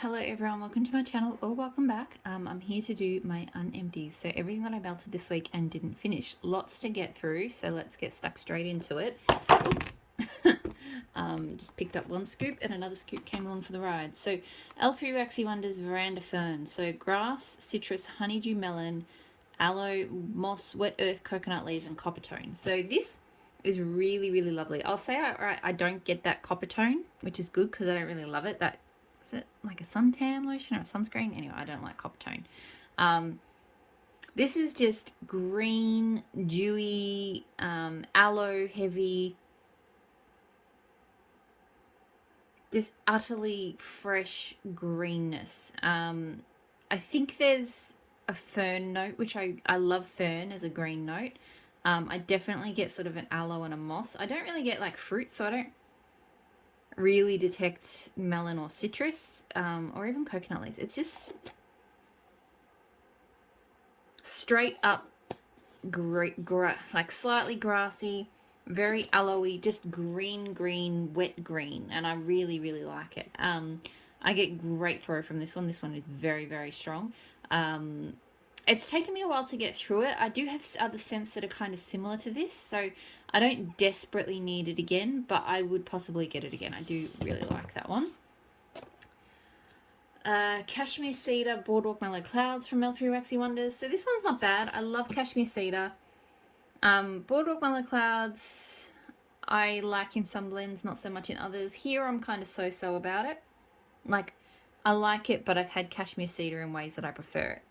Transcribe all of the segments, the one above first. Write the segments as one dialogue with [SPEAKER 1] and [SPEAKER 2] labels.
[SPEAKER 1] Hello everyone, welcome to my channel or welcome back. I'm here to do my unempties. So everything that I melted this week and didn't finish. Lots to get through, so let's get stuck straight into it. Just picked up one scoop and another scoop came along for the ride. So L3 Waxy Wonders Veranda Fern. So grass, citrus, honeydew melon, aloe, moss, wet earth, coconut leaves and copper tone. So this is really, really lovely. I'll say I don't get that copper tone, which is good because I don't really love it. That is it like a suntan lotion or a sunscreen? Anyway, I don't like copper tone. This is just green, dewy, aloe heavy, just utterly fresh greenness. I think there's a fern note, which I love fern as a green note. I definitely get sort of an aloe and a moss. I don't really get like fruit, so I don't really detect melon or citrus, or even coconut leaves. It's just straight up like slightly grassy, very aloe-y, just green, wet green, and I really, really like it. I get great throw from this one. This one is very, very strong. It's taken me a while to get through it. I do have other scents that are kind of similar to this, so I don't desperately need it again, but I would possibly get it again. I do really like that one. Cashmere Cedar Boardwalk Mellow Clouds from L3 Waxy Wonders. So this one's not bad. I love Cashmere Cedar. Boardwalk Mellow Clouds I like in some blends, not so much in others. Here I'm kind of so-so about it. Like, I like it, but I've had Cashmere Cedar in ways that I prefer it.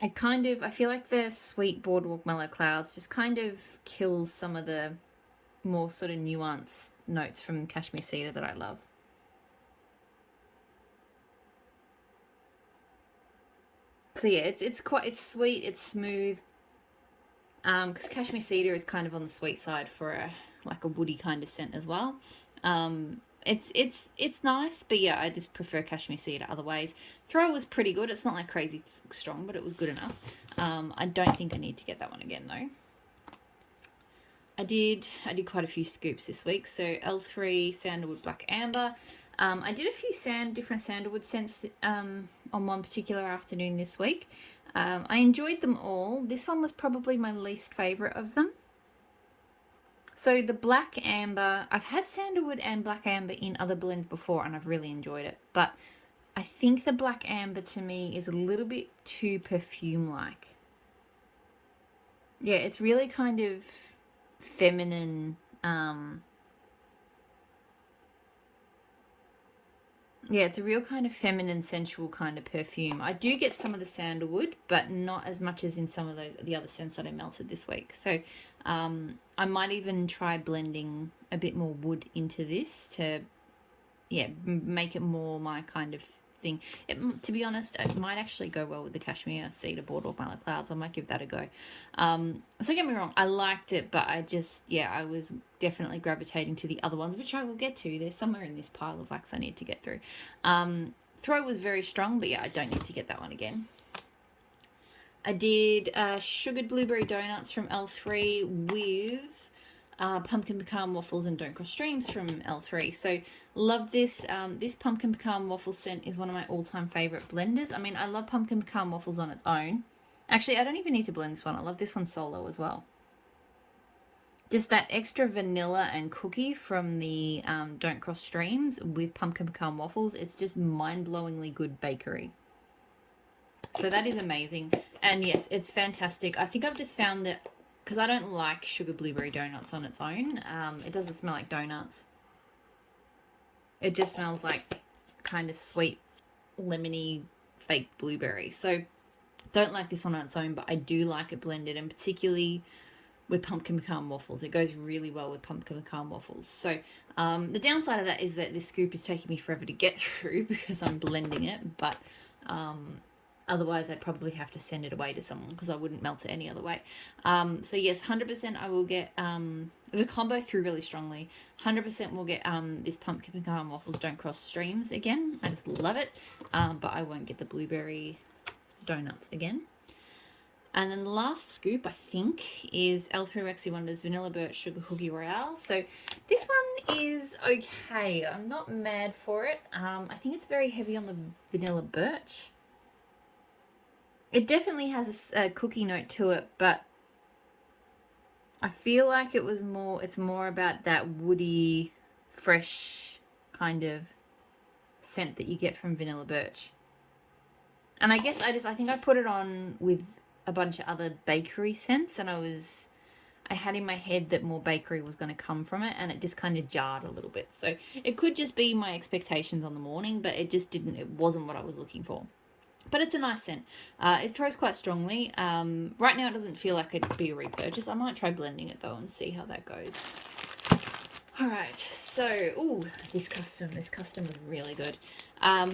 [SPEAKER 1] I feel like the sweet Boardwalk Mellow Clouds just kind of kills some of the more sort of nuanced notes from Cashmere Cedar that I love. So yeah, it's sweet, it's smooth. Because Cashmere Cedar is kind of on the sweet side for like a woody kind of scent as well. It's nice, but yeah, I just prefer Cashmere Cedar other ways. Throw was pretty good. It's not like crazy strong, but it was good enough. I don't think I need to get that one again though. I did quite a few scoops this week. So L3 Sandalwood Black Amber. I did a few different sandalwood scents on one particular afternoon this week. I enjoyed them all. This one was probably my least favourite of them. So the Black Amber, I've had sandalwood and Black Amber in other blends before and I've really enjoyed it. But I think the Black Amber to me is a little bit too perfume-like. Yeah, it's really kind of feminine. Yeah, it's a real kind of feminine, sensual kind of perfume. I do get some of the sandalwood, but not as much as in some of the other scents that I melted this week. So I might even try blending a bit more wood into this to, yeah, make it more my kind of thing. To be honest, it might actually go well with the Cashmere Cedar Boardwalk Mellow Clouds. I might give that a go. So don't get me wrong, I liked it, but I was definitely gravitating to the other ones, which I will get to. They're somewhere in this pile of wax I need to get through. Throw was very strong, but yeah, I don't need to get that one again. I did sugared blueberry donuts from L3 with pumpkin pecan waffles and Don't Cross Streams from L3. So love this. This pumpkin pecan waffle scent is one of my all-time favorite blenders. I mean, I love pumpkin pecan waffles on its own. Actually, I don't even need to blend this one. I love this one solo as well. Just that extra vanilla and cookie from the Don't Cross Streams with pumpkin pecan waffles. It's just mind-blowingly good bakery. So that is amazing. And yes, it's fantastic. I think I've just found that because I don't like sugar blueberry donuts on its own. It doesn't smell like donuts. It just smells like kind of sweet, lemony, fake blueberry. So don't like this one on its own, but I do like it blended, and particularly with pumpkin pecan waffles. It goes really well with pumpkin pecan waffles. So the downside of that is that this scoop is taking me forever to get through because I'm blending it, but otherwise I'd probably have to send it away to someone because I wouldn't melt it any other way. So yes, 100% I will get the combo through really strongly. 100% will get this pumpkin pecan waffles Don't Cross Streams again. I just love it, but I won't get the blueberry donuts again. And then the last scoop, I think, is L3 Rexy Wonders Vanilla Birch Sugar Cookie Royale. So this one is okay. I'm not mad for it. I think it's very heavy on the vanilla birch. It definitely has a cookie note to it, but I feel like it's more about that woody, fresh kind of scent that you get from vanilla birch. And I guess I think I put it on with a bunch of other bakery scents, and I had in my head that more bakery was going to come from it, and it just kind of jarred a little bit. So it could just be my expectations on the morning, but it wasn't what I was looking for. But it's a nice scent. It throws quite strongly. Right now it doesn't feel like it'd be a repurchase. I might try blending it though and see how that goes. All right, so, this custom was really good. I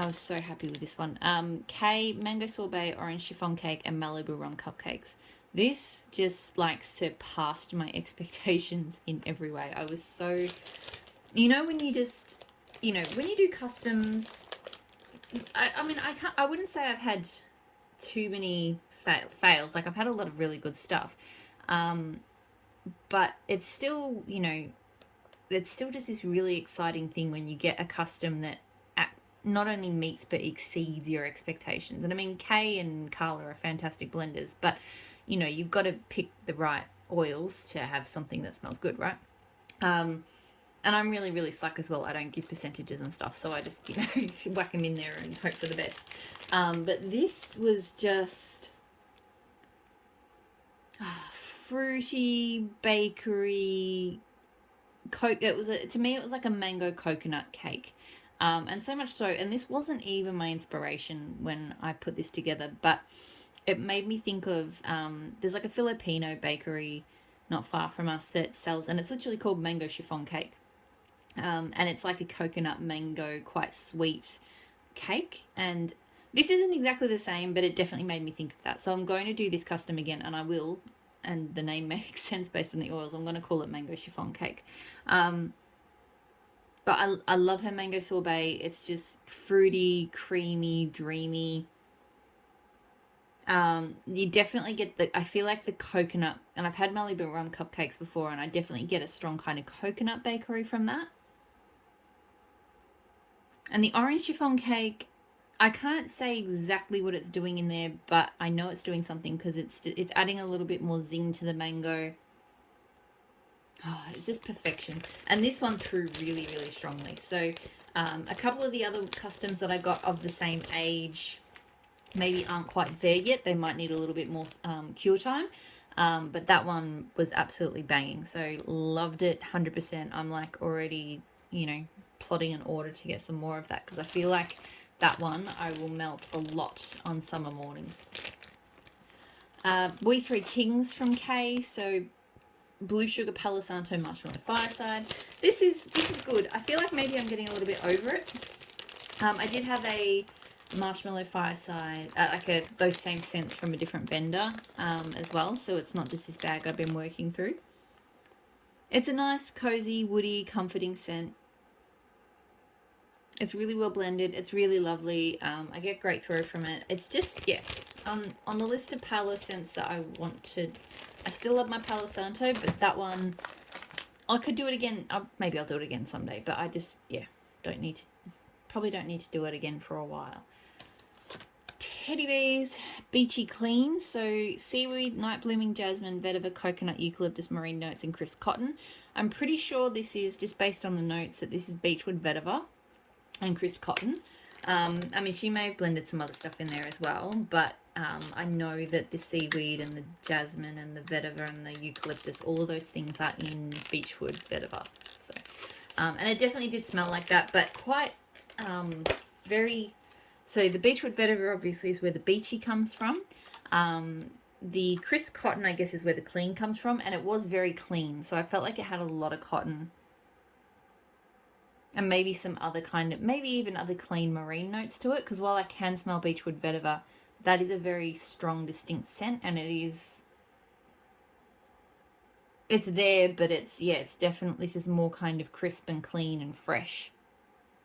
[SPEAKER 1] was so happy with this one. K, mango sorbet, orange chiffon cake, and Malibu rum cupcakes. This just surpassed my expectations in every way. I was so, when you do customs, I wouldn't say I've had too many fails. Like, I've had a lot of really good stuff. But it's still, it's still just this really exciting thing when you get a custom that not only meets but exceeds your expectations. And I mean, Kay and Carla are fantastic blenders, but you've got to pick the right oils to have something that smells good, right? And I'm really, really slack as well. I don't give percentages and stuff, so I just, whack them in there and hope for the best. But this was just fruity, bakery, to me it was like a mango coconut cake. And so much so, and this wasn't even my inspiration when I put this together, but it made me think of, there's like a Filipino bakery not far from us that sells, and it's literally called Mango Chiffon Cake. And it's like a coconut mango, quite sweet cake. And this isn't exactly the same, but it definitely made me think of that. So I'm going to do this custom again, and I will, and the name makes sense based on the oils. I'm going to call it Mango Chiffon Cake. But I love her mango sorbet. It's just fruity, creamy, dreamy. You definitely get I feel like the coconut, and I've had Malibu rum cupcakes before, and I definitely get a strong kind of coconut bakery from that. And the orange chiffon cake, I can't say exactly what it's doing in there, but I know it's doing something because it's adding a little bit more zing to the mango. Oh, it's just perfection. And this one threw really, really strongly. So a couple of the other customs that I got of the same age maybe aren't quite there yet. They might need a little bit more cure time. But that one was absolutely banging. So loved it 100%. I'm like already, plotting an order to get some more of that because I feel like that one I will melt a lot on summer mornings. We Three Kings from Kay. So Blue Sugar Palo Santo Marshmallow Fireside. This is good. I feel like maybe I'm getting a little bit over it. I did have a Marshmallow Fireside, those same scents from a different vendor as well. So it's not just this bag I've been working through. It's a nice, cozy, woody, comforting scent. It's really well blended. It's really lovely. I get great throw from it. It's just, on the list of Palo scents that I want to, I still love my Palo Santo, but that one, I could do it again. Maybe I'll do it again someday, but I just, probably don't need to do it again for a while. Teddy Bees, Beachy Clean. So seaweed, night blooming jasmine, vetiver, coconut, eucalyptus, marine notes, and crisp cotton. I'm pretty sure this is just based on the notes that this is beechwood vetiver and crisp cotton. She may have blended some other stuff in there as well, but I know that the seaweed and the jasmine and the vetiver and the eucalyptus, all of those things are in beechwood vetiver. So, and it definitely did smell like that, but quite so the beechwood vetiver obviously is where the beachy comes from. The crisp cotton, I guess, is where the clean comes from, and it was very clean, so I felt like it had a lot of cotton. And maybe some other maybe even other clean marine notes to it, because while I can smell beechwood vetiver, that is a very strong, distinct scent, and it's there, but it's definitely, this is more kind of crisp and clean and fresh.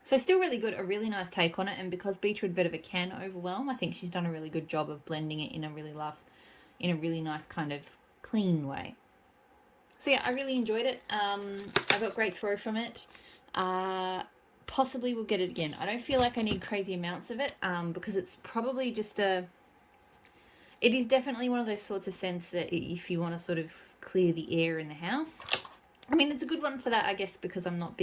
[SPEAKER 1] So still really good, a really nice take on it, and because beechwood vetiver can overwhelm, I think she's done a really good job of blending it in a really in a really nice kind of clean way. So yeah, I really enjoyed it. I got great throw from it. Possibly will get it again. I don't feel like I need crazy amounts of it because it's probably just a... It is definitely one of those sorts of scents that if you want to sort of clear the air in the house. I mean, it's a good one for that, I guess, because I'm not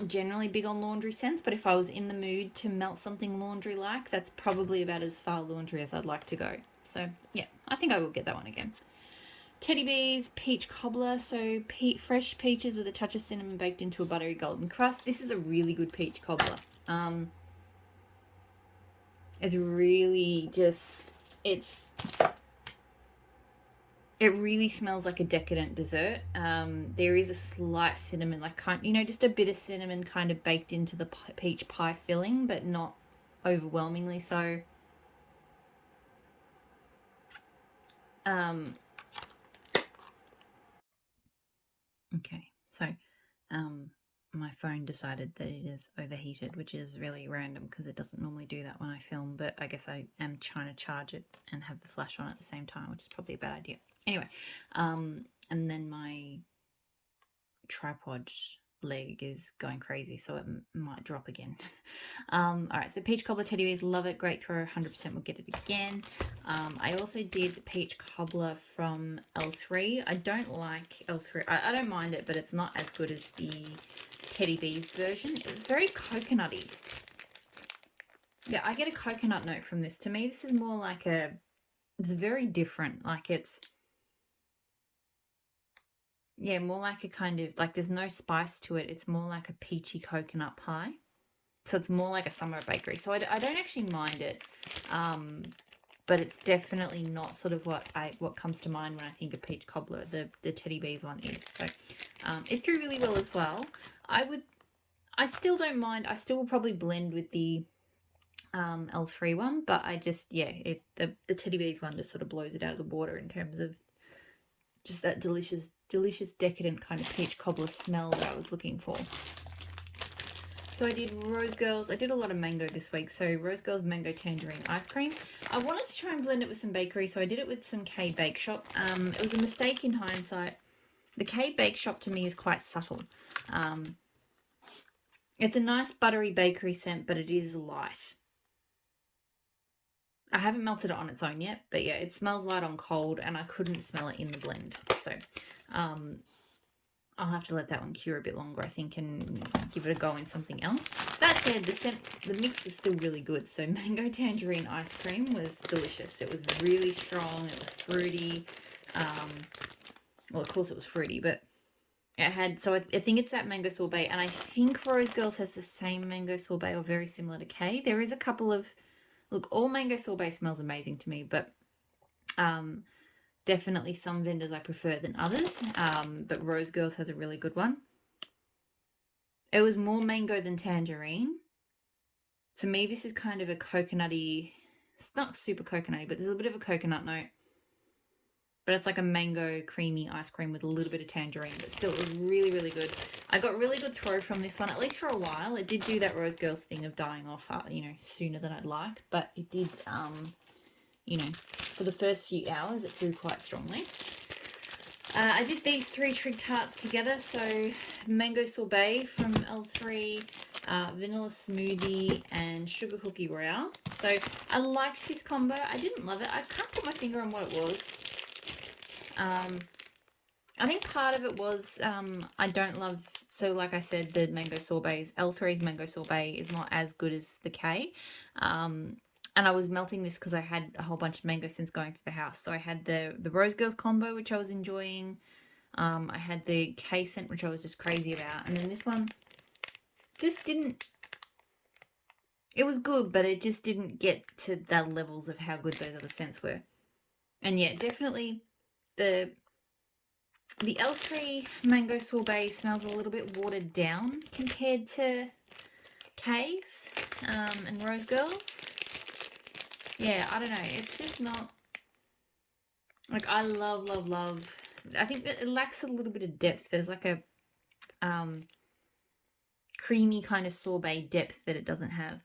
[SPEAKER 1] generally big on laundry scents, but if I was in the mood to melt something laundry-like, that's probably about as far laundry as I'd like to go. So yeah, I think I will get that one again. Teddy Bees Peach Cobbler. So fresh peaches with a touch of cinnamon baked into a buttery golden crust. This is a really good peach cobbler. It's really just... It really smells like a decadent dessert. There is a slight cinnamon, like just a bit of cinnamon kind of baked into the peach pie filling, but not overwhelmingly so. Okay, so my phone decided that it is overheated, which is really random because it doesn't normally do that when I film, but I guess I am trying to charge it and have the flash on at the same time, which is probably a bad idea. Anyway, and then my tripod leg is going crazy, so it might drop again. All right, so peach cobbler Teddy Bears, love it, great throw, 100% will get it again. I also did peach cobbler from L3. I don't like L3. I don't mind it, but it's not as good as the Teddy Bears version. It's very coconutty. Yeah, I get a coconut note from this. To me, this is more like it's very different. Like it's... Yeah, more like a kind of, like there's no spice to it. It's more like a peachy coconut pie. So it's more like a summer bakery. So I don't actually mind it. But it's definitely not sort of what comes to mind when I think of peach cobbler. The Teddy Bears one is. So it threw really well as well. I still don't mind. I still will probably blend with the L3 one, but I just, yeah, the Teddy Bears one just sort of blows it out of the water in terms of just that delicious, decadent kind of peach cobbler smell that I was looking for. So I did Rose Girls. I did a lot of mango this week. So Rose Girls Mango Tangerine Ice Cream. I wanted to try and blend it with some bakery, so I did it with some K Bake Shop. It was a mistake in hindsight. The K Bake Shop to me is quite subtle. It's a nice buttery bakery scent, but it is light. I haven't melted it on its own yet, but yeah, it smells light on cold, and I couldn't smell it in the blend. So I'll have to let that one cure a bit longer, I think, and give it a go in something else. That said, the mix was still really good. So mango tangerine ice cream was delicious. It was really strong. It was fruity. Well, of course it was fruity, but it had... So I think it's that mango sorbet, and I think Rose Girls has the same mango sorbet or very similar to K. There is a couple of... Look, all mango sorbet smells amazing to me, but definitely some vendors I prefer than others. But Rose Girls has a really good one. It was more mango than tangerine. To me, this is kind of a coconutty... It's not super coconutty, but there's a bit of a coconut note. But it's like a mango creamy ice cream with a little bit of tangerine. But still, it was really, really good. I got really good throw from this one, at least for a while. It did do that Rose Girls thing of dying off, sooner than I'd like. But it did, for the first few hours, it threw quite strongly. I did these 3 trig tarts together. So mango sorbet from L3, vanilla smoothie, and sugar cookie royale. So I liked this combo. I didn't love it. I can't put my finger on what it was. I think part of it was I don't love... So like I said, the mango sorbets, L3's mango sorbet is not as good as the K. And I was melting this because I had a whole bunch of mango scents going through the house. So I had the Rose Girls combo, which I was enjoying. I had the K scent, which I was just crazy about. And then this one just didn't... It was good, but it just didn't get to the levels of how good those other scents were. And yeah, definitely the L3 mango sorbet smells a little bit watered down compared to K's and Rose Girls. Yeah, I don't know. It's just not... Like, I love... I think that it lacks a little bit of depth. There's like a creamy kind of sorbet depth that it doesn't have.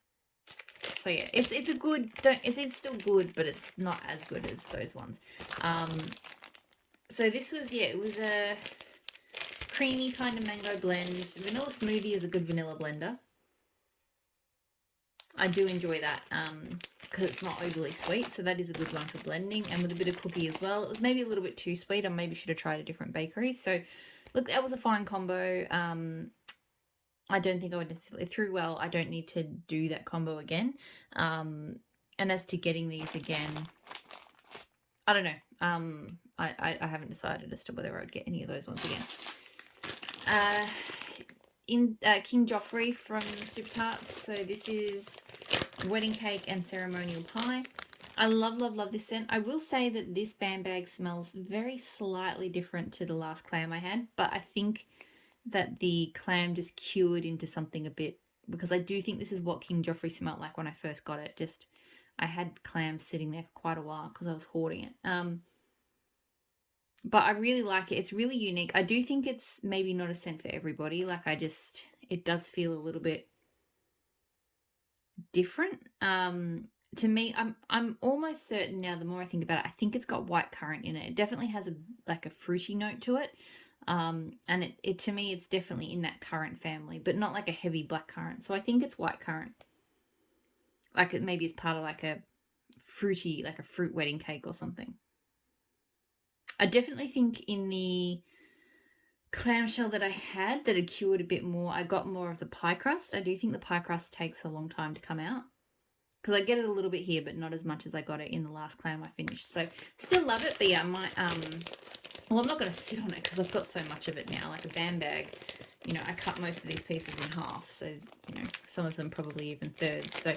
[SPEAKER 1] So yeah, it's a good, it's still good, but it's not as good as those ones. So this was, yeah, it was a creamy kind of mango blend. Vanilla smoothie is a good vanilla blender. I do enjoy that because it's not overly sweet, so that is a good one for blending, and with a bit of cookie as well. It was maybe a little bit too sweet. I maybe should have tried a different bakery. So look, that was a fine combo. I don't think I would necessarily through well. I don't need to do that combo again. And as to getting these again, I don't know. I haven't decided as to whether I would get any of those ones again. King Joffrey from Super Tarts. So this is wedding cake and ceremonial pie. I love this scent. I will say that this band bag smells very slightly different to the last clam I had, but I think that the clam just cured into something a bit, because I do think this is what King Joffrey smelled like when I first got it. Just, I had clams sitting there for quite a while because I was hoarding it. But I really like it. It's really unique. I do think it's maybe not a scent for everybody. Like, it does feel a little bit different. To me, I'm almost certain now, the more I think about it, I think it's got white currant in it. It definitely has a fruity note to it. And it to me, it's definitely in that currant family, but not like a heavy black currant. So I think it's white currant. Like, it maybe it's part of like a fruity, like a fruit wedding cake or something. I definitely think in the clamshell that I had that had cured a bit more, I got more of the pie crust. I do think the pie crust takes a long time to come out, because I get it a little bit here, but not as much as I got it in the last clam I finished. So still love it, but yeah, I might, well, I'm not going to sit on it because I've got so much of it now. Like a band bag, you know, I cut most of these pieces in half, so, you know, some of them probably even thirds. So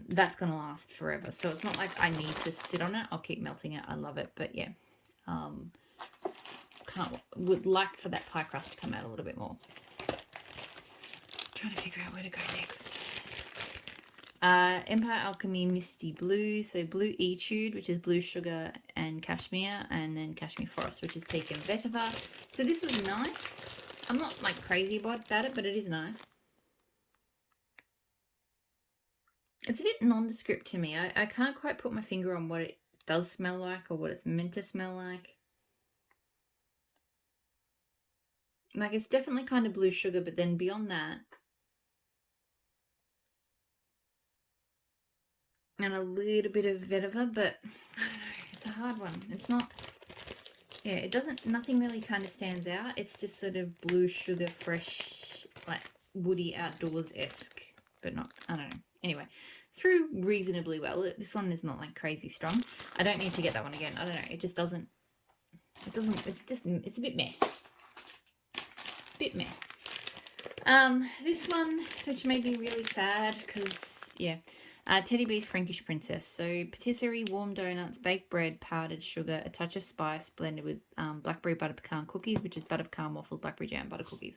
[SPEAKER 1] that's going to last forever. So it's not like I need to sit on it. I'll keep melting it. I love it, but yeah. Would like for that pie crust to come out a little bit more. Trying to figure out where to go next. Empire Alchemy Misty Blue. So Blue Etude, which is blue sugar and cashmere, and then Cashmere Forest, which is teak and vetiver. So this was nice. I'm not like crazy about it, but it is nice. It's a bit nondescript to me. I can't quite put my finger on what it does smell like or what it's meant to smell like. Like, it's definitely kind of blue sugar, but then beyond that, and a little bit of vetiver, but I don't know, it's a hard one. It's not, yeah, it doesn't, nothing really kind of stands out. It's just sort of blue sugar, fresh, like woody outdoors-esque, but not, I don't know. Anyway, through reasonably well. This one is not like crazy strong. I don't need to get that one again. I don't know, it just doesn't, it's a bit meh. This one, which made me really sad, because, yeah, Teddy B's Frankish Princess. So patisserie, warm donuts, baked bread, powdered sugar, a touch of spice, blended with blackberry butter pecan cookies, which is butter pecan waffle, blackberry jam butter cookies.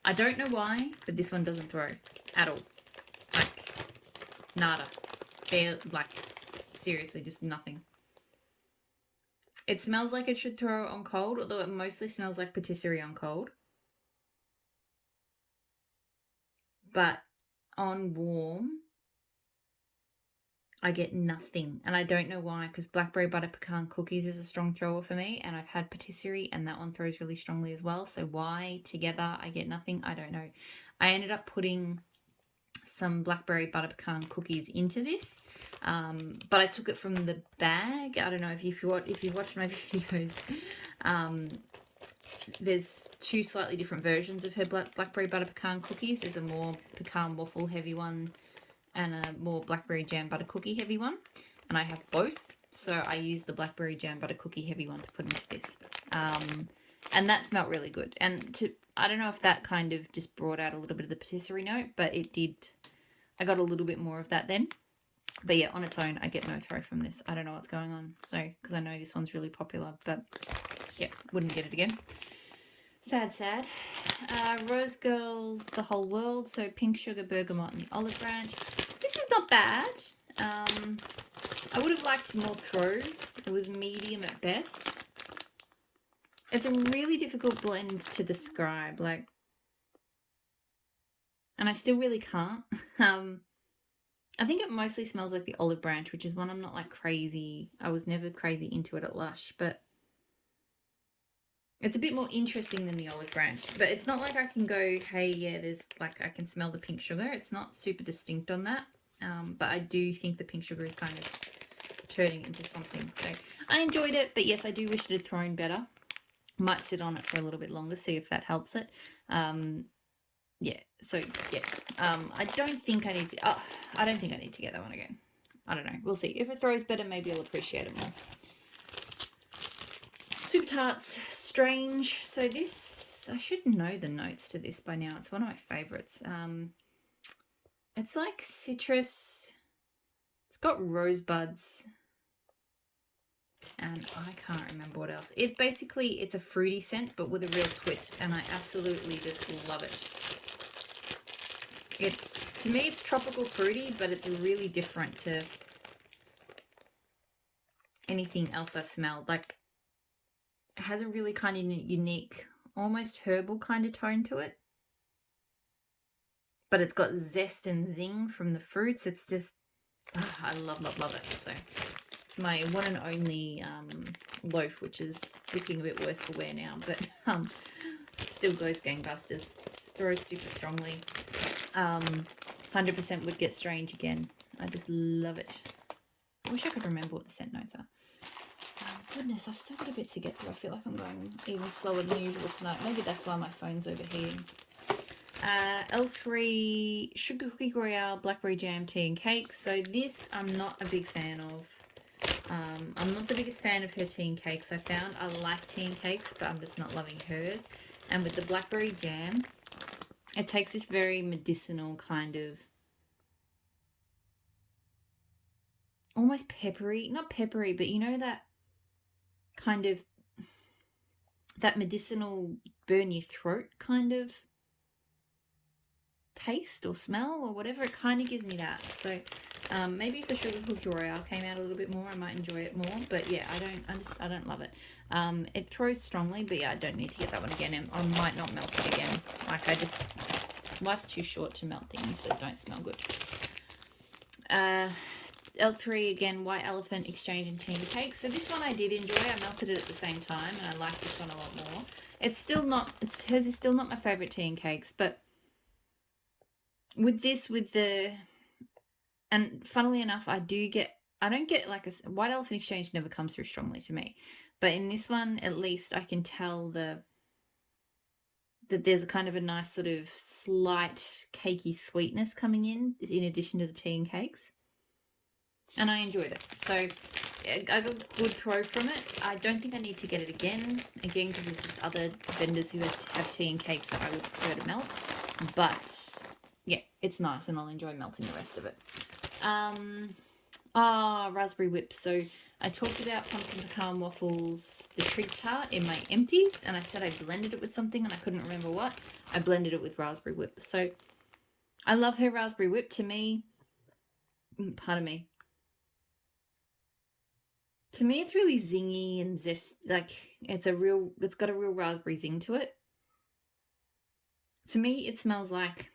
[SPEAKER 1] I don't know why, but this one doesn't throw at all. Like, nada. Like, seriously, just nothing. It smells like it should throw on cold, although it mostly smells like patisserie on cold. But on warm, I get nothing, and I don't know why, because blackberry butter pecan cookies is a strong thrower for me, and I've had patisserie and that one throws really strongly as well. So why together I get nothing, I don't know. I ended up putting some blackberry butter pecan cookies into this, but I took it from the bag. I don't know if you watched my videos, there's two slightly different versions of her blackberry butter pecan cookies. There's a more pecan waffle heavy one and a more blackberry jam butter cookie heavy one, and I have both, so I use the blackberry jam butter cookie heavy one to put into this, and that smelled really good. And I don't know if that kind of just brought out a little bit of the patisserie note, but it did. I got a little bit more of that then. But yeah, on its own, I get no throw from this. I don't know what's going on, so, because I know this one's really popular, but yeah, wouldn't get it again. Sad. Rose Girls, The Whole World. So pink sugar, bergamot, and the olive branch. This is not bad. I would have liked more throw. It was medium at best. It's a really difficult blend to describe, like, and I still really can't. I think it mostly smells like the olive branch, which is one I'm not like crazy. I was never crazy into it at Lush, but it's a bit more interesting than the olive branch. But it's not like I can go, hey, yeah, there's like I can smell the pink sugar. It's not super distinct on that. But I do think the pink sugar is kind of turning into something. So I enjoyed it, but yes, I do wish it had thrown better. Might sit on it for a little bit longer, see if that helps it. Yeah, so yeah, I don't think I need to, I don't think I need to get that one again. I don't know, we'll see. If it throws better, maybe I'll appreciate it more. Super Tarts Strange. So this, I should know the notes to this by now. It's one of my favorites. It's like citrus. It's got rosebuds. And I can't remember what else. It's a fruity scent, but with a real twist. And I absolutely just love it. To me, it's tropical fruity, but it's really different to anything else I've smelled. Like, it has a really kind of unique, almost herbal kind of tone to it. But it's got zest and zing from the fruits. It's just, I love it. So it's my one and only loaf, which is looking a bit worse for wear now, but still goes gangbusters. Throws super strongly. 100% would get strange again. I just love it. I wish I could remember what the scent notes are. Goodness, I've still got a bit to get through. I feel like I'm going even slower than usual tonight. Maybe that's why my phone's overheating. L3 Sugar Cookie Royale Blackberry Jam Tea and Cakes. So this I'm not a big fan of. I'm not the biggest fan of her tea and cakes. I found I like tea and cakes, but I'm just not loving hers. And with the blackberry jam, it takes this very medicinal kind of, almost peppery, not peppery, but you know that kind of, that medicinal burn your throat kind of taste or smell or whatever. It kind of gives me that. So maybe if the Sugar Cookie Royale came out a little bit more, I might enjoy it more. But yeah, I don't love it. It throws strongly, but yeah, I don't need to get that one again. And I might not melt it again. Like, life's too short to melt things that don't smell good. L3 again, White Elephant Exchange and Tea and Cake. So this one I did enjoy. I melted it at the same time, and I like this one a lot more. Hers is still not my favorite tea and cakes, but with this, and funnily enough, I don't get like a White Elephant Exchange never comes through strongly to me, but in this one, at least I can tell that there's a kind of a nice sort of slight cakey sweetness coming in addition to the tea and cakes. And I enjoyed it. So I got a good throw from it. I don't think I need to get it again, because there's just other vendors who have tea and cakes that I would prefer to melt. But yeah, it's nice, and I'll enjoy melting the rest of it. Raspberry Whip. So I talked about pumpkin pecan waffles, the trig tart in my empties, and I said I blended it with something, and I couldn't remember what. I blended it with Raspberry Whip. So I love her Raspberry Whip. To me, it's really zingy and zest. Like, it's got a real raspberry zing to it. To me, it smells like,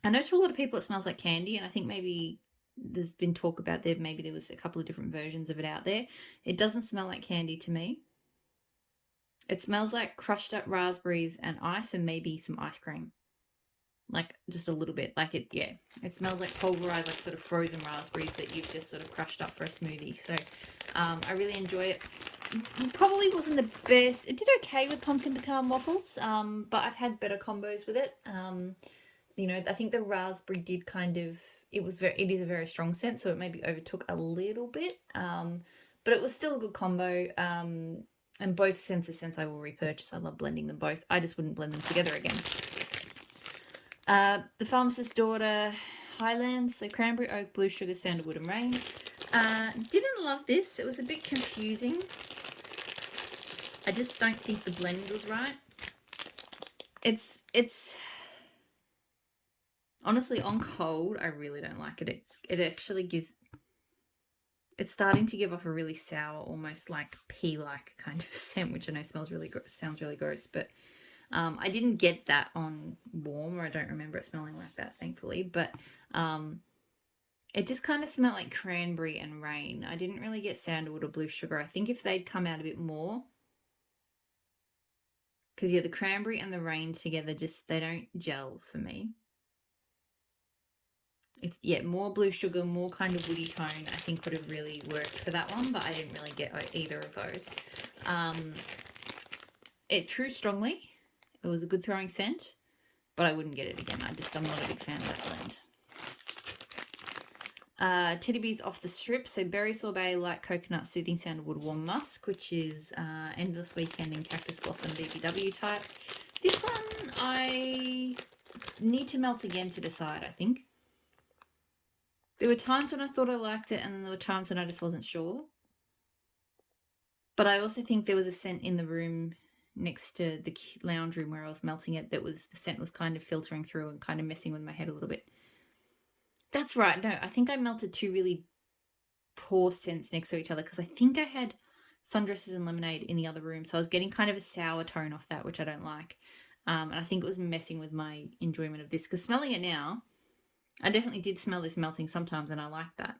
[SPEAKER 1] I know to a lot of people it smells like candy, and I think maybe there's been talk about maybe there was a couple of different versions of it out there. It doesn't smell like candy to me. It smells like crushed up raspberries and ice, and maybe some ice cream. Like, just a little bit. Like, it smells like pulverized, like sort of frozen raspberries that you've just sort of crushed up for a smoothie. So I really enjoy it. Probably wasn't the best. It did okay with pumpkin pecan waffles, but I've had better combos with it. I think the raspberry did kind of, it is a very strong scent, so it maybe overtook a little bit, but it was still a good combo. And both scents are scents I will repurchase. I love blending them both. I just wouldn't blend them together again. The Pharmacist's Daughter Highlands, so cranberry, oak, blue sugar, sandalwood, and rain. Didn't love this. It was a bit confusing. I just don't think the blend was right. It's honestly, on cold, I really don't like it. It actually gives, it's starting to give off a really sour, almost like pea-like kind of scent, which I know sounds really gross, but I didn't get that on warm, or I don't remember it smelling like that, thankfully. But It just kind of smelled like cranberry and rain. I didn't really get sandalwood or blue sugar. I think if they'd come out a bit more, because yeah, the cranberry and the rain together they don't gel for me. Yeah, more blue sugar, more kind of woody tone, I think would have really worked for that one, but I didn't really get either of those. It threw strongly. It was a good throwing scent, but I wouldn't get it again. I'm not a big fan of that blend. Teddy Bees Off the Strip. So berry sorbet, light coconut, soothing sandalwood, warm musk, which is Endless Weekend and Cactus Blossom BBW types. This one I need to melt again to decide, I think. There were times when I thought I liked it, and then there were times when I just wasn't sure. But I also think there was a scent in the room next to the lounge room where I was melting it the scent was kind of filtering through and kind of messing with my head a little bit. That's right. No, I think I melted two really poor scents next to each other because I think I had sundresses and lemonade in the other room. So I was getting kind of a sour tone off that, which I don't like. And I think it was messing with my enjoyment of this because smelling it now, I definitely did smell this melting sometimes, and I like that.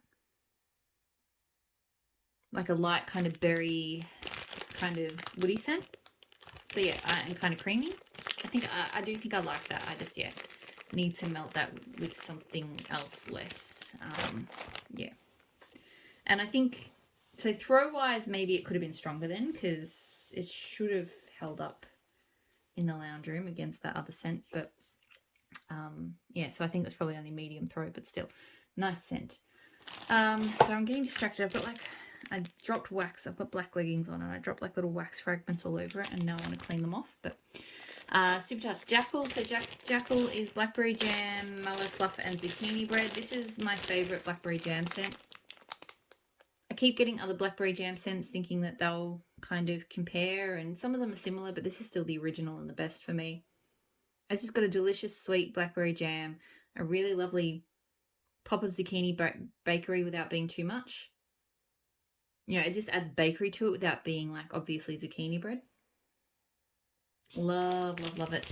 [SPEAKER 1] Like a light kind of berry, kind of woody scent. So yeah, and kind of creamy. I do think I like that. I just, yeah, need to melt that with something else less. Yeah. And I think, so throw-wise, maybe it could have been stronger then because it should have held up in the lounge room against that other scent. But yeah, so I think it was probably only medium throw, but still, nice scent. So I'm getting distracted. I dropped wax. I've got black leggings on and I dropped like little wax fragments all over it, and now I want to clean them off. But Super Tarts Jackal. So Jackal is blackberry jam, mallow fluff, and zucchini bread. This is my favourite blackberry jam scent. I keep getting other blackberry jam scents thinking that they'll kind of compare, and some of them are similar, but this is still the original and the best for me. It's just got a delicious sweet blackberry jam, a really lovely pop of zucchini bakery without being too much. You know, it just adds bakery to it without being like obviously zucchini bread. Love, love, love it.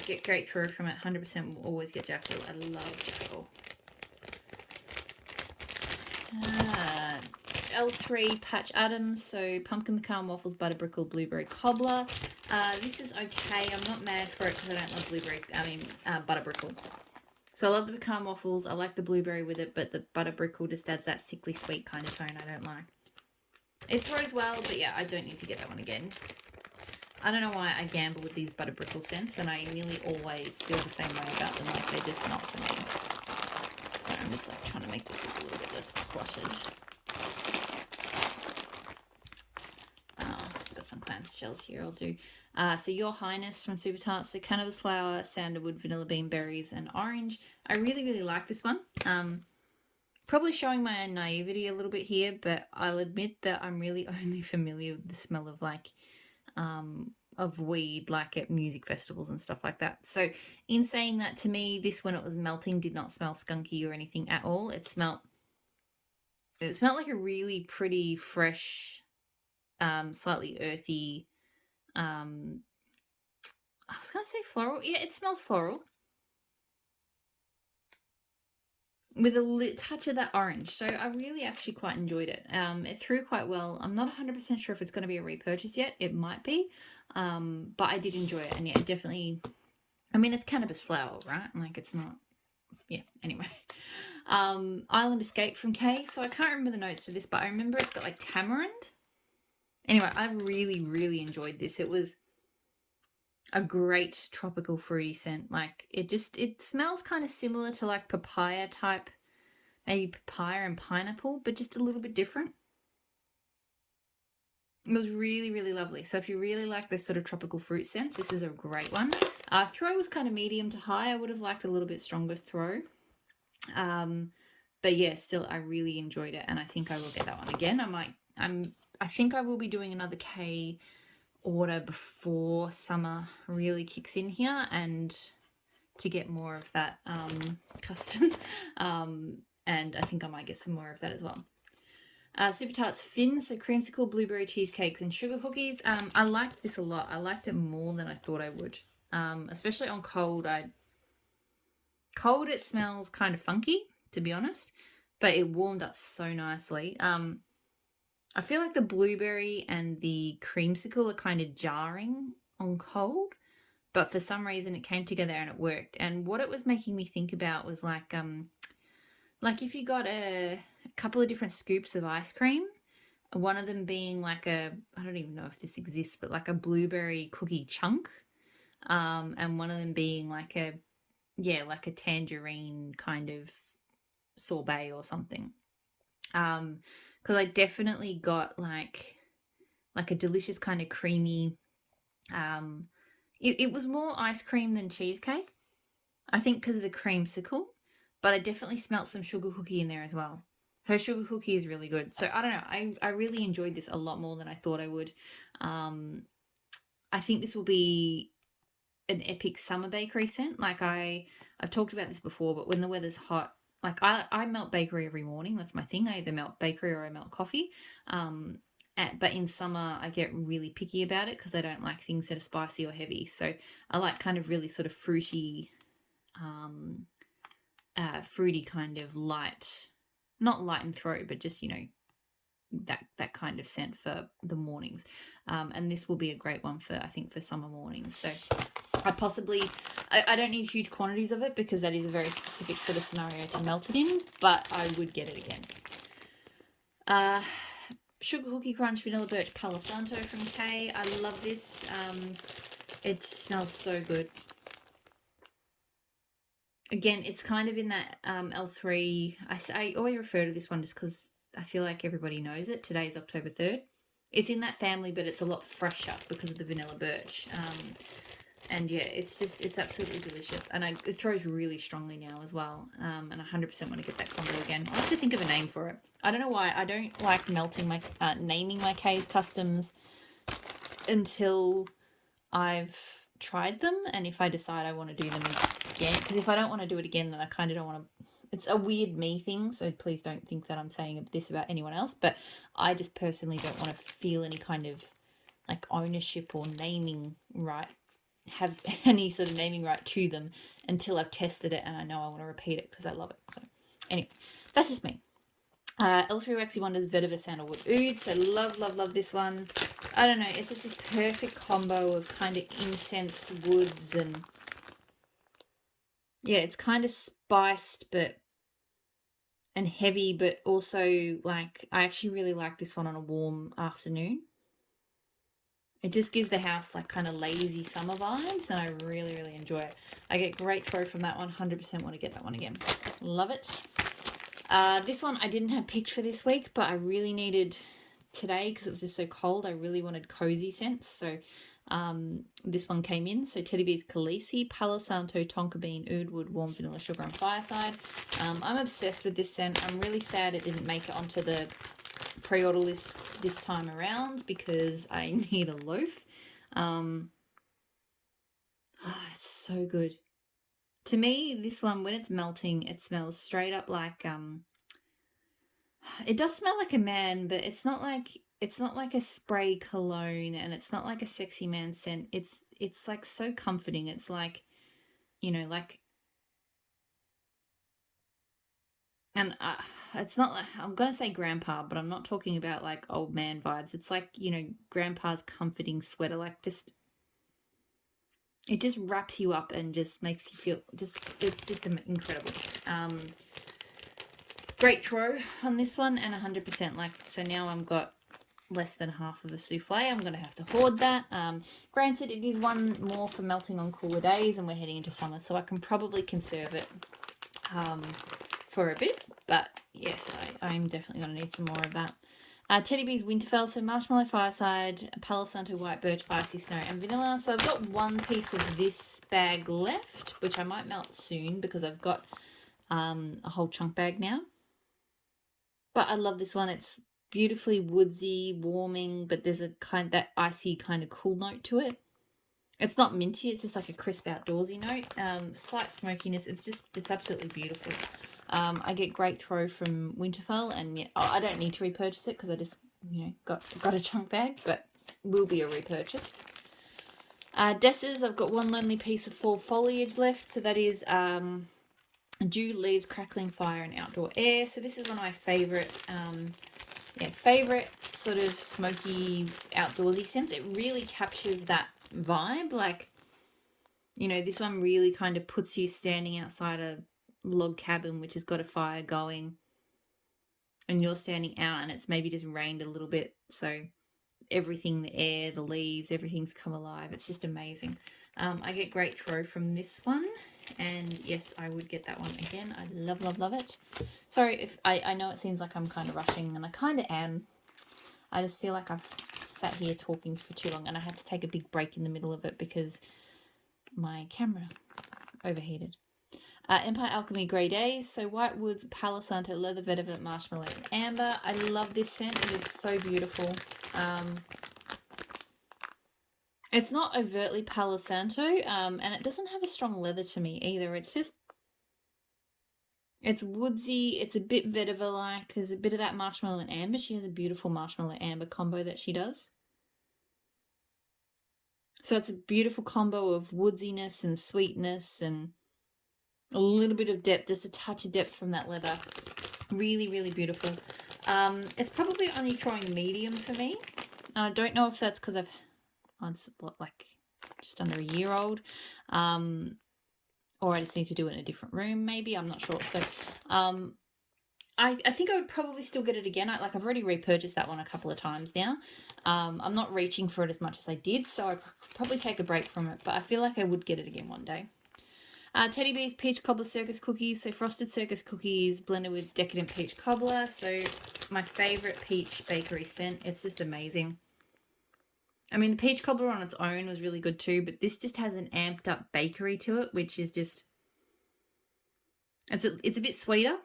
[SPEAKER 1] Get great throw from it. 100% will always get Jackal. I love Jackal. L3 Patch Adams. So pumpkin pecan waffles, butter brickle, blueberry cobbler. This is okay. I'm not mad for it because I don't love butter brickle. So I love the pecan waffles. I like the blueberry with it, but the butter brickle just adds that sickly sweet kind of tone I don't like. It throws well, but yeah, I don't need to get that one again. I don't know why I gamble with these butter brickle scents, and I nearly always feel the same way about them, like they're just not for me. So I'm just like trying to make this look a little bit less cluttered. Got some clam shells here, I'll do. So Your Highness from Super Tarts, so cannabis flower, sandalwood, vanilla bean, berries, and orange. I really, really like this one. Probably showing my own naivety a little bit here, but I'll admit that I'm really only familiar with the smell of weed, like at music festivals and stuff like that. So in saying that, to me, this, when it was melting, did not smell skunky or anything at all. It smelled like a really pretty fresh, slightly earthy, I was going to say floral. Yeah, it smells floral, with a touch of that orange. So I really actually quite enjoyed it. It threw quite well. I'm not 100% sure if it's going to be a repurchase yet. It might be. But I did enjoy it. And yeah, it definitely, I mean, it's cannabis flower, right? Like, it's not, yeah, anyway. Island Escape from Kay. So I can't remember the notes to this, but I remember it's got like tamarind. Anyway, I really, really enjoyed this. It was a great tropical fruity scent. Like, it smells kind of similar to like papaya type, maybe papaya and pineapple, but just a little bit different. It was really, really lovely. So if you really like those sort of tropical fruit scents, this is a great one. Throw was kind of medium to high. I would have liked a little bit stronger throw. But yeah, still, I really enjoyed it, and I think I will get that one again. I think I will be doing another K order before summer really kicks in here, and to get more of that custom. And I think I might get some more of that as well. Super Tarts Fins, so creamsicle, blueberry cheesecakes, and sugar cookies. I liked this a lot. I liked it more than I thought I would. Especially on cold. Cold, it smells kind of funky, to be honest. but it warmed up so nicely. I feel like the blueberry and the creamsicle are kind of jarring on cold, but for some reason it came together and it worked. And what it was making me think about was like if you got a couple of different scoops of ice cream, one of them being like I don't even know if this exists, but like a blueberry cookie chunk, and one of them being like like a tangerine kind of sorbet or something. Because I definitely got like a delicious kind of creamy. It was more ice cream than cheesecake, I think, because of the creamsicle. But I definitely smelt some sugar cookie in there as well. Her sugar cookie is really good. So I don't know. I really enjoyed this a lot more than I thought I would. I think this will be an epic summer bakery scent. Like I've talked about this before, but when the weather's hot, like I melt bakery every morning. That's my thing. I either melt bakery or I melt coffee. But in summer, I get really picky about it because I don't like things that are spicy or heavy. So I like kind of really sort of fruity, fruity kind of light, not light in throat, but just that kind of scent for the mornings. And this will be a great one for, I think, for summer mornings. So I don't need huge quantities of it because that is a very specific sort of scenario to melt it in, but I would get it again. Sugar Cookie Crunch Vanilla Birch Palo Santo from Kay. I love this. It smells so good. Again, it's kind of in that L3. I always refer to this one just because I feel like everybody knows it. Today's October 3rd. It's in that family, but it's a lot fresher because of the vanilla birch. And yeah, it's absolutely delicious. And it throws really strongly now as well. And I 100% want to get that combo again. I have to think of a name for it. I don't know why. I don't like naming my K's customs until I've tried them. And if I decide I want to do them again, because if I don't want to do it again, then I kind of don't want to. It's a weird me thing, so please don't think that I'm saying this about anyone else. But I just personally don't want to feel any kind of like ownership or naming right, have any sort of naming right to them until I've tested it and I know I want to repeat it because I love it. So anyway, that's just me. L3 Waxy Wonders Vetiver Sandalwood Oud. So love this one. I don't know, it's just this perfect combo of kind of incensed woods and yeah, it's kind of spiced and heavy, but also like I actually really like this one on a warm afternoon. It just gives the house like kind of lazy summer vibes, and I really enjoy it. I get great throw from that one. 100% want to get that one again. Love it. This one I didn't have picked for this week, but I really needed today because it was just so cold. I really wanted cozy scents, so this one came in. So Teddy Bees Khaleesi, Palo Santo, Tonka Bean, Oud Wood, Warm Vanilla Sugar and Fireside. I'm obsessed with this scent. I'm really sad it didn't make it onto the pre-order list this time around because I need a loaf. It's so good. To me, this one, when it's melting, it smells straight up like it does smell like a man, but it's not like a spray cologne, and it's not like a sexy man scent. It's like so comforting. It's like, like, and it's not like, I'm gonna say grandpa, but I'm not talking about like old man vibes. It's like, grandpa's comforting sweater, like it just wraps you up and just makes you feel it's just incredible. Great throw on this one, and 100% like, so now I've got less than half of a souffle. I'm going to have to hoard that. Granted, it is one more for melting on cooler days, and we're heading into summer, so I can probably conserve it for a bit. But yes, I'm definitely going to need some more of that. Teddy Bees Winterfell, so Marshmallow Fireside, Palo Santo White Birch, Icy Snow, and Vanilla. So I've got one piece of this bag left, which I might melt soon because I've got a whole chunk bag now. But I love this one. It's beautifully woodsy, warming, but there's a that icy kind of cool note to it. It's not minty, it's just like a crisp outdoorsy note. Slight smokiness. It's absolutely beautiful. I get great throw from Winterfell, and yeah, I don't need to repurchase it because I just got a chunk bag, but will be a repurchase. Dessers, I've got one lonely piece of fall foliage left, so that is Dew, leaves, crackling fire, and outdoor air. So this is one of my favorite, favorite sort of smoky outdoorsy scents. It really captures that vibe. Like, you know, this one really kind of puts you standing outside a log cabin which has got a fire going, and you're standing out, and it's maybe just rained a little bit, so everything, the air, the leaves, everything's come alive. It's just amazing. I get great throw from this one, and yes, I would get that one again. I love, love, love it. Sorry if I know it seems like I'm kind of rushing, and I kind of am. I just feel like I've sat here talking for too long, and I had to take a big break in the middle of it because my camera overheated. Empire Alchemy Grey Days. So White Woods, Palo Santo, Leather Velvet, Marshmallow, and Amber. I love this scent. It is so beautiful. It's not overtly Palo Santo, and it doesn't have a strong leather to me either. It's just, it's woodsy. It's a bit vetiver-like. There's a bit of that marshmallow and amber. She has a beautiful marshmallow amber combo that she does. So it's a beautiful combo of woodsiness and sweetness and a little bit of depth, just a touch of depth from that leather. Really, really beautiful. It's probably only throwing medium for me. I don't know if that's because it's like just under a year old, or I just need to do it in a different room. Maybe, I'm not sure. So, I think I would probably still get it again. I've already repurchased that one a couple of times now. I'm not reaching for it as much as I did, so I'd probably take a break from it. But I feel like I would get it again one day. Teddy Bees Peach Cobbler Circus Cookies. So frosted circus cookies blended with decadent peach cobbler. So my favorite peach bakery scent. It's just amazing. I mean, the peach cobbler on its own was really good too, but this just has an amped up bakery to it, which is just, it's a bit sweeter.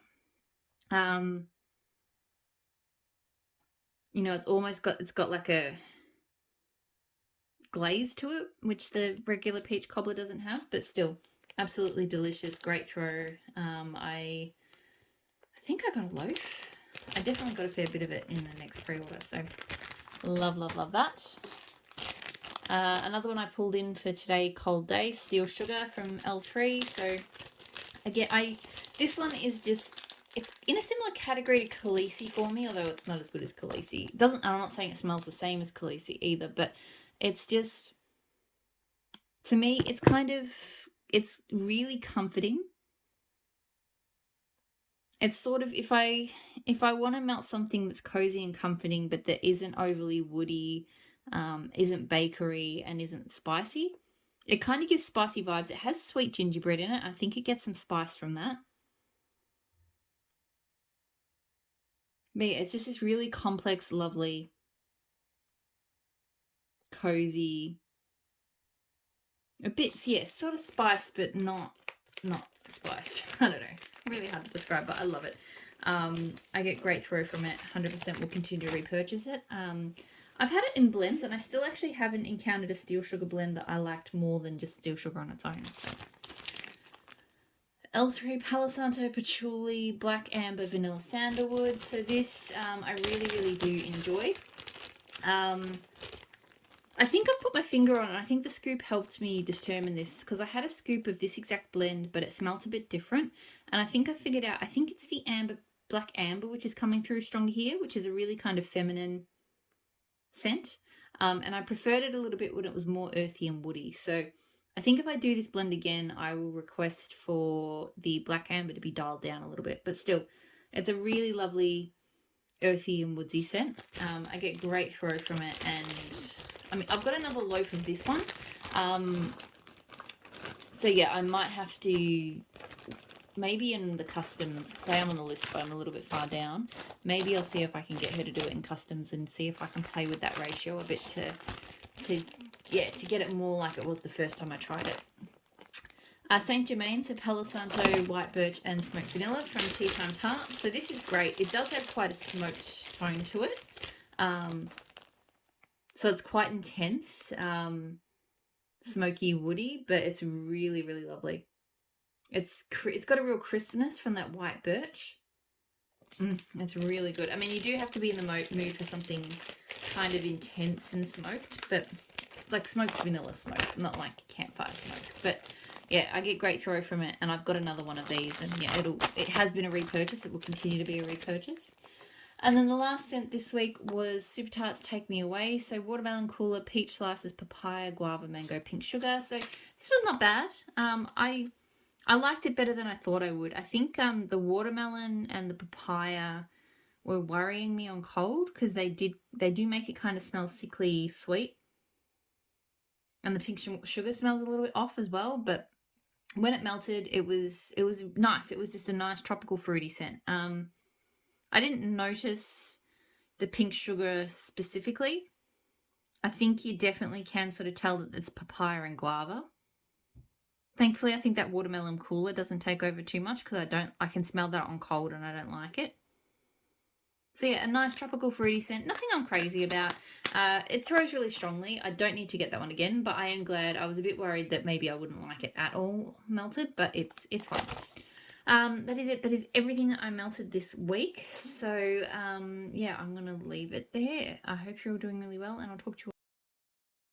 [SPEAKER 1] You know, it's got like a glaze to it, which the regular peach cobbler doesn't have, but still absolutely delicious. Great throw. I think I got a loaf. I definitely got a fair bit of it in the next pre-order, so love, love, love that. Another one I pulled in for today, Cold Day, Steel Sugar from L3. So again, this one is just, it's in a similar category to Khaleesi for me, although it's not as good as Khaleesi. I'm not saying it smells the same as Khaleesi either, but it's just, for me, it's really comforting. It's sort of, if I want to melt something that's cozy and comforting, but that isn't overly woody, isn't bakery, and isn't spicy, it kind of gives spicy vibes. It has sweet gingerbread in it. I think it gets some spice from that. But yeah, it's just this really complex, lovely, cozy, a bit, yeah, sort of spice, but not spice. I don't know. Really hard to describe, but I love it. I get great throw from it. 100% will continue to repurchase it. I've had it in blends, and I still actually haven't encountered a steel sugar blend that I liked more than just steel sugar on its own. So. L3 Palo Santo Patchouli Black Amber Vanilla Sandalwood. So this I really, really do enjoy. I think I put my finger on it. I think the scoop helped me determine this, because I had a scoop of this exact blend, but it smells a bit different. And I think I figured out, I think it's the Black Amber, which is coming through stronger here, which is a really kind of feminine scent. And I preferred it a little bit when it was more earthy and woody. So I think if I do this blend again, I will request for the Black Amber to be dialed down a little bit. But still, it's a really lovely earthy and woodsy scent. I get great throw from it, and I mean, I've got another loaf of this one. So yeah, I might have to, maybe in the customs, because I am on the list, but I'm a little bit far down. Maybe I'll see if I can get her to do it in customs and see if I can play with that ratio a bit to get it more like it was the first time I tried it. Saint Germain, so Palo Santo, White Birch, and Smoked Vanilla from Tea Time Tart. So this is great. It does have quite a smoked tone to it. So it's quite intense, smoky, woody, but it's really, really lovely. It's got a real crispness from that white birch. It's really good. I mean, you do have to be in the mood for something kind of intense and smoked, but like smoked vanilla smoke, not like campfire smoke. But yeah, I get great throw from it, and I've got another one of these, and yeah, it has been a repurchase. It will continue to be a repurchase. And then the last scent this week was Super Tarts Take Me Away. So watermelon cooler, peach slices, papaya, guava, mango, pink sugar. So this was not bad. I liked it better than I thought I would. I think the watermelon and the papaya were worrying me on cold because they do make it kind of smell sickly sweet, and the pink sugar smells a little bit off as well. But when it melted, it was nice. It was just a nice tropical fruity scent. I didn't notice the pink sugar specifically. I think you definitely can sort of tell that it's papaya and guava. Thankfully, I think that watermelon cooler doesn't take over too much because I can smell that on cold and I don't like it. So yeah, a nice tropical fruity scent. Nothing I'm crazy about. It throws really strongly. I don't need to get that one again, but I am glad. I was a bit worried that maybe I wouldn't like it at all melted, but it's fine. That is it. That is everything that I melted this week. So yeah, I'm going to leave it there. I hope you're all doing really well, and I'll talk to you